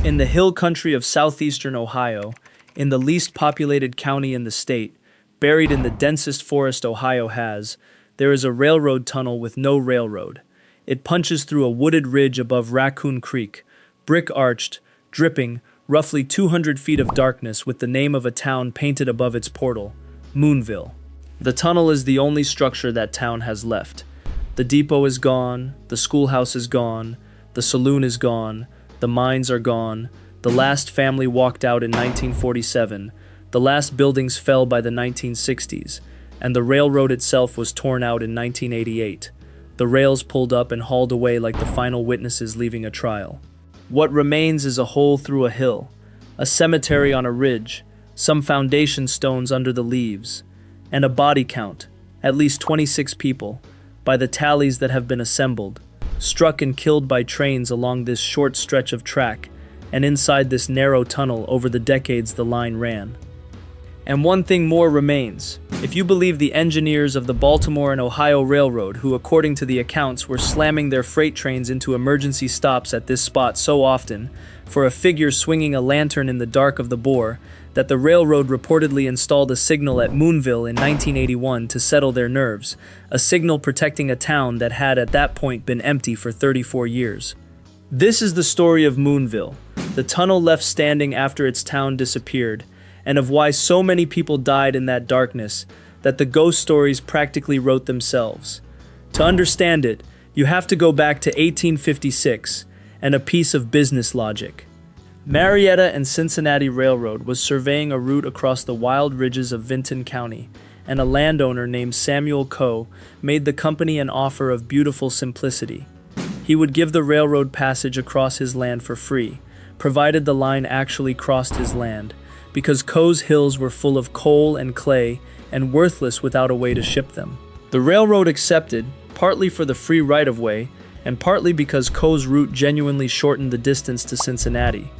In the hill country of southeastern Ohio, in the least populated county in the state, buried in the densest forest Ohio has, there is a railroad tunnel with no railroad. It punches through a wooded ridge above Raccoon Creek, brick-arched, dripping, roughly 200 feet of darkness with the name of a town painted above its portal, Moonville. The tunnel is the only structure that town has left. The depot is gone, the schoolhouse is gone, the saloon is gone, the mines are gone, the last family walked out in 1947, the last buildings fell by the 1960s, and the railroad itself was torn out in 1988. The rails pulled up and hauled away like the final witnesses leaving a trial. What remains is a hole through a hill, a cemetery on a ridge, some foundation stones under the leaves, and a body count, at least 26 people, by the tallies that have been assembled, struck and killed by trains along this short stretch of track and inside this narrow tunnel over the decades the line ran. And one thing more remains. If you believe the engineers of the Baltimore and Ohio Railroad, who according to the accounts were slamming their freight trains into emergency stops at this spot so often, for a figure swinging a lantern in the dark of the bore, that the railroad reportedly installed a signal at Moonville in 1981 to settle their nerves, a signal protecting a town that had at that point been empty for 34 years. This is the story of Moonville, the tunnel left standing after its town disappeared, and of why so many people died in that darkness that the ghost stories practically wrote themselves. To understand it, you have to go back to 1856 and a piece of business logic. Marietta and Cincinnati Railroad was surveying a route across the wild ridges of Vinton County, and a landowner named Samuel Coe made the company an offer of beautiful simplicity. He would give the railroad passage across his land for free, provided the line actually crossed his land, because Coe's hills were full of coal and clay and worthless without a way to ship them. The railroad accepted, partly for the free right-of-way, and partly because Coe's route genuinely shortened the distance to Cincinnati,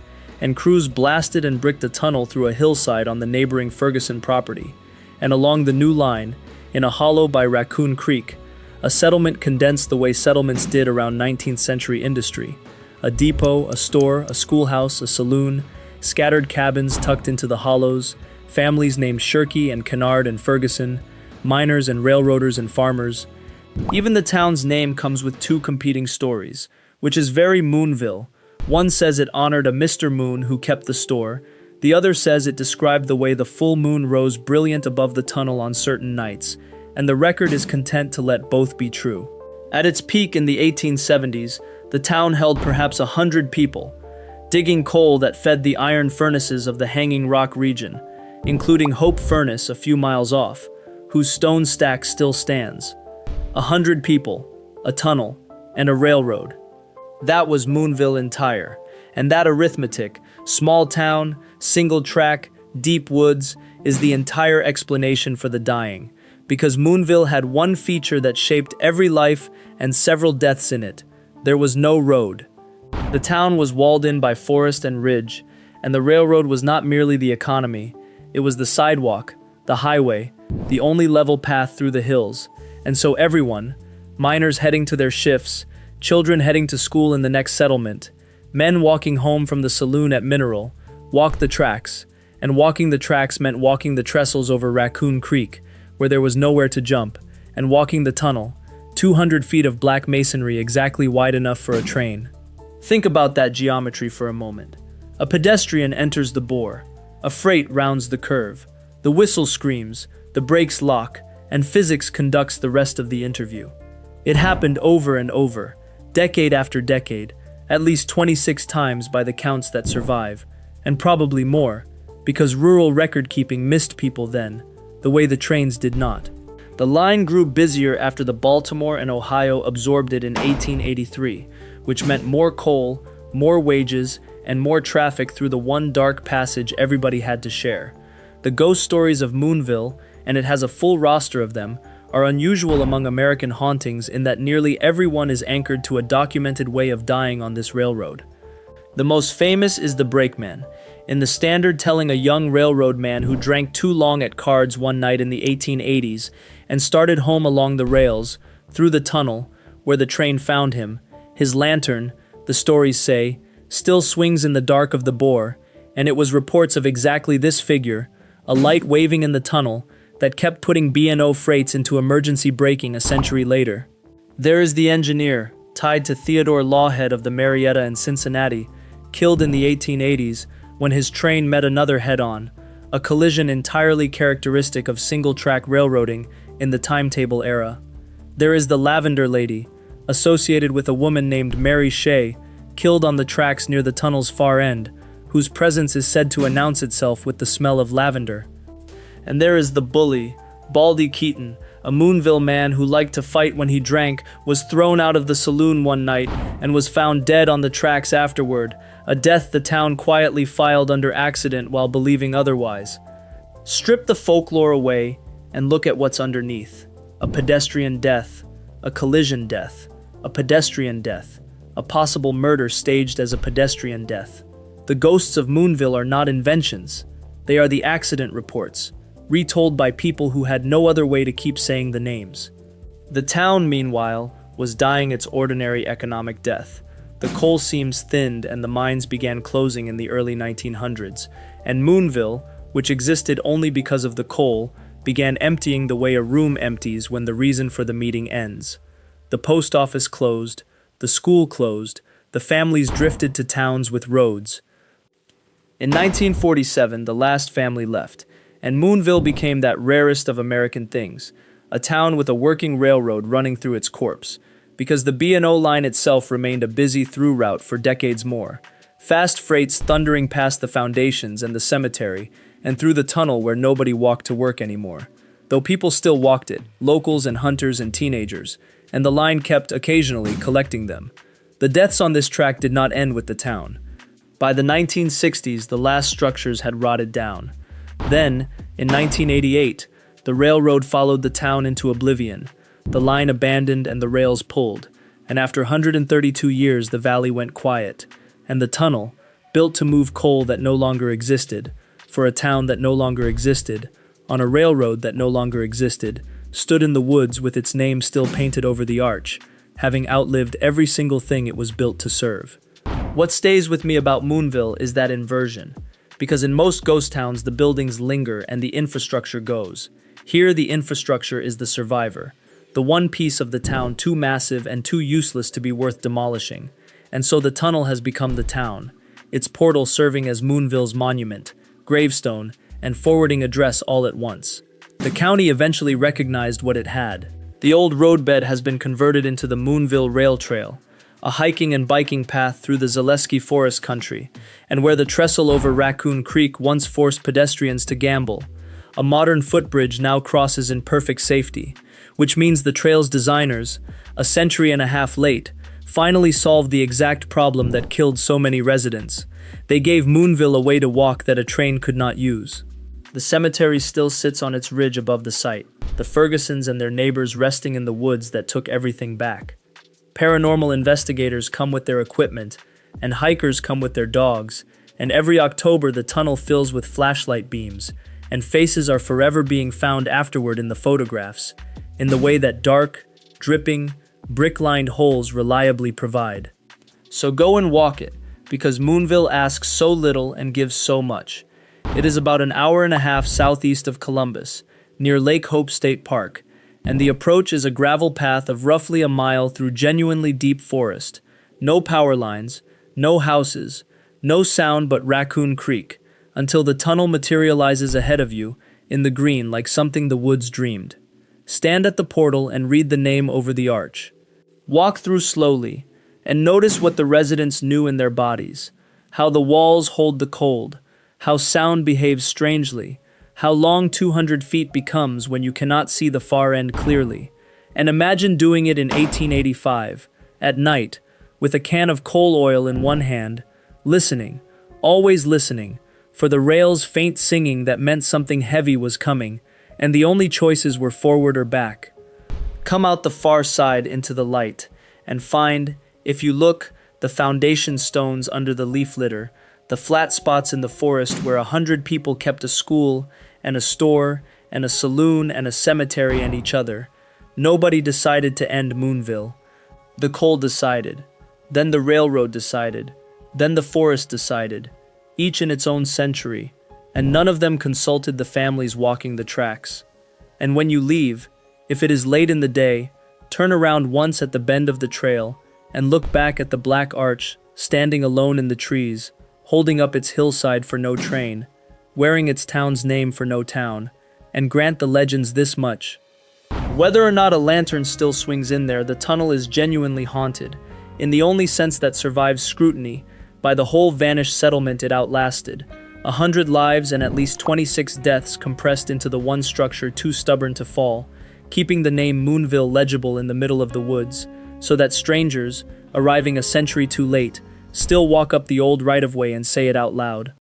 and crews blasted and bricked a tunnel through a hillside on the neighboring Ferguson property, and along the new line, in a hollow by Raccoon Creek, a settlement condensed the way settlements did around 19th century industry. A depot, a store, a schoolhouse, a saloon, scattered cabins tucked into the hollows, families named Shirkey and Kennard and Ferguson, miners and railroaders and farmers. Even the town's name comes with two competing stories, which is very Moonville. One says it honored a Mr. Moon who kept the store. The other says it described the way the full moon rose brilliant above the tunnel on certain nights, and the record is content to let both be true. At its peak in the 1870s, the town held perhaps 100 people, digging coal that fed the iron furnaces of the Hanging Rock region, including Hope Furnace a few miles off, whose stone stack still stands. 100 people, a tunnel, and a railroad. That was Moonville entire, and that arithmetic, small town, single track, deep woods, is the entire explanation for the dying, because Moonville had one feature that shaped every life and several deaths in it. There was no road. The town was walled in by forest and ridge, and the railroad was not merely the economy, it was the sidewalk, the highway, the only level path through the hills, and so everyone, miners heading to their shifts, children heading to school in the next settlement, men walking home from the saloon at Mineral, walked the tracks, and walking the tracks meant walking the trestles over Raccoon Creek, where there was nowhere to jump, and walking the tunnel, 200 feet of black masonry exactly wide enough for a train. Think about that geometry for a moment. A pedestrian enters the bore, a freight rounds the curve, the whistle screams, the brakes lock, and physics conducts the rest of the interview. It happened over and over, decade after decade, at least 26 times by the counts that survive, and probably more, because rural record-keeping missed people then, the way the trains did not. The line grew busier after the Baltimore and Ohio absorbed it in 1883, which meant more coal, more wages, and more traffic through the one dark passage everybody had to share. The ghost stories of Moonville, and it has a full roster of them, are unusual among American hauntings in that nearly everyone is anchored to a documented way of dying on this railroad. The most famous is the brakeman, in the standard telling a young railroad man who drank too long at cards one night in the 1880s and started home along the rails, through the tunnel, where the train found him, his lantern, the stories say, still swings in the dark of the bore, and it was reports of exactly this figure, a light waving in the tunnel, that kept putting B&O freights into emergency braking a century later. There is the engineer, tied to Theodore Lawhead of the Marietta and Cincinnati, killed in the 1880s when his train met another head-on, a collision entirely characteristic of single-track railroading in the timetable era. There is the Lavender Lady, associated with a woman named Mary Shea, killed on the tracks near the tunnel's far end, whose presence is said to announce itself with the smell of lavender. And there is the bully, Baldy Keaton, a Moonville man who liked to fight when he drank, was thrown out of the saloon one night and was found dead on the tracks afterward, a death the town quietly filed under accident while believing otherwise. Strip the folklore away and look at what's underneath. A pedestrian death, a collision death, a pedestrian death, a possible murder staged as a pedestrian death. The ghosts of Moonville are not inventions. They are the accident reports, retold by people who had no other way to keep saying the names. The town, meanwhile, was dying its ordinary economic death. The coal seams thinned and the mines began closing in the early 1900s, and Moonville, which existed only because of the coal, began emptying the way a room empties when the reason for the meeting ends. The post office closed, the school closed, the families drifted to towns with roads. In 1947, the last family left, and Moonville became that rarest of American things, a town with a working railroad running through its corpse, because the B&O line itself remained a busy through route for decades more. Fast freights thundering past the foundations and the cemetery, and through the tunnel where nobody walked to work anymore. Though people still walked it, locals and hunters and teenagers, and the line kept occasionally collecting them. The deaths on this track did not end with the town. By the 1960s, the last structures had rotted down. Then, in 1988, the railroad followed the town into oblivion. The line abandoned and the rails pulled, and after 132 years the valley went quiet, and the tunnel, built to move coal that no longer existed, for a town that no longer existed, on a railroad that no longer existed, stood in the woods with its name still painted over the arch, having outlived every single thing it was built to serve. What stays with me about Moonville is that inversion, because in most ghost towns the buildings linger and the infrastructure goes. Here the infrastructure is the survivor, the one piece of the town too massive and too useless to be worth demolishing, and so the tunnel has become the town, its portal serving as Moonville's monument, gravestone, and forwarding address all at once. The county eventually recognized what it had. The old roadbed has been converted into the Moonville Rail Trail, a hiking and biking path through the Zaleski Forest country, and where the trestle over Raccoon Creek once forced pedestrians to gamble. A modern footbridge now crosses in perfect safety, which means the trail's designers, a century and a half late, finally solved the exact problem that killed so many residents. They gave Moonville a way to walk that a train could not use. The cemetery still sits on its ridge above the site, the Fergusons and their neighbors resting in the woods that took everything back. Paranormal investigators come with their equipment, and hikers come with their dogs, and every October the tunnel fills with flashlight beams, and faces are forever being found afterward in the photographs, in the way that dark, dripping, brick-lined holes reliably provide. So go and walk it, because Moonville asks so little and gives so much. It is about an hour and a half southeast of Columbus, near Lake Hope State Park, and the approach is a gravel path of roughly a mile through genuinely deep forest. No power lines, no houses, no sound but Raccoon Creek, until the tunnel materializes ahead of you, in the green like something the woods dreamed. Stand at the portal and read the name over the arch. Walk through slowly, and notice what the residents knew in their bodies, how the walls hold the cold, how sound behaves strangely, how long 200 feet becomes when you cannot see the far end clearly. And imagine doing it in 1885, at night, with a can of coal oil in one hand, listening, always listening, for the rails' faint singing that meant something heavy was coming, and the only choices were forward or back. Come out the far side into the light, and find, if you look, the foundation stones under the leaf litter, the flat spots in the forest where 100 people kept a school, and a store, and a saloon, and a cemetery and each other. Nobody decided to end Moonville. The coal decided. Then the railroad decided. Then the forest decided, each in its own century, and none of them consulted the families walking the tracks. And when you leave, if it is late in the day, turn around once at the bend of the trail and look back at the black arch standing alone in the trees, holding up its hillside for no train, wearing its town's name for no town, and grant the legends this much. Whether or not a lantern still swings in there, the tunnel is genuinely haunted, in the only sense that survives scrutiny, by the whole vanished settlement it outlasted, 100 lives and at least 26 deaths compressed into the one structure too stubborn to fall, keeping the name Moonville legible in the middle of the woods, so that strangers, arriving a century too late, still walk up the old right-of-way and say it out loud.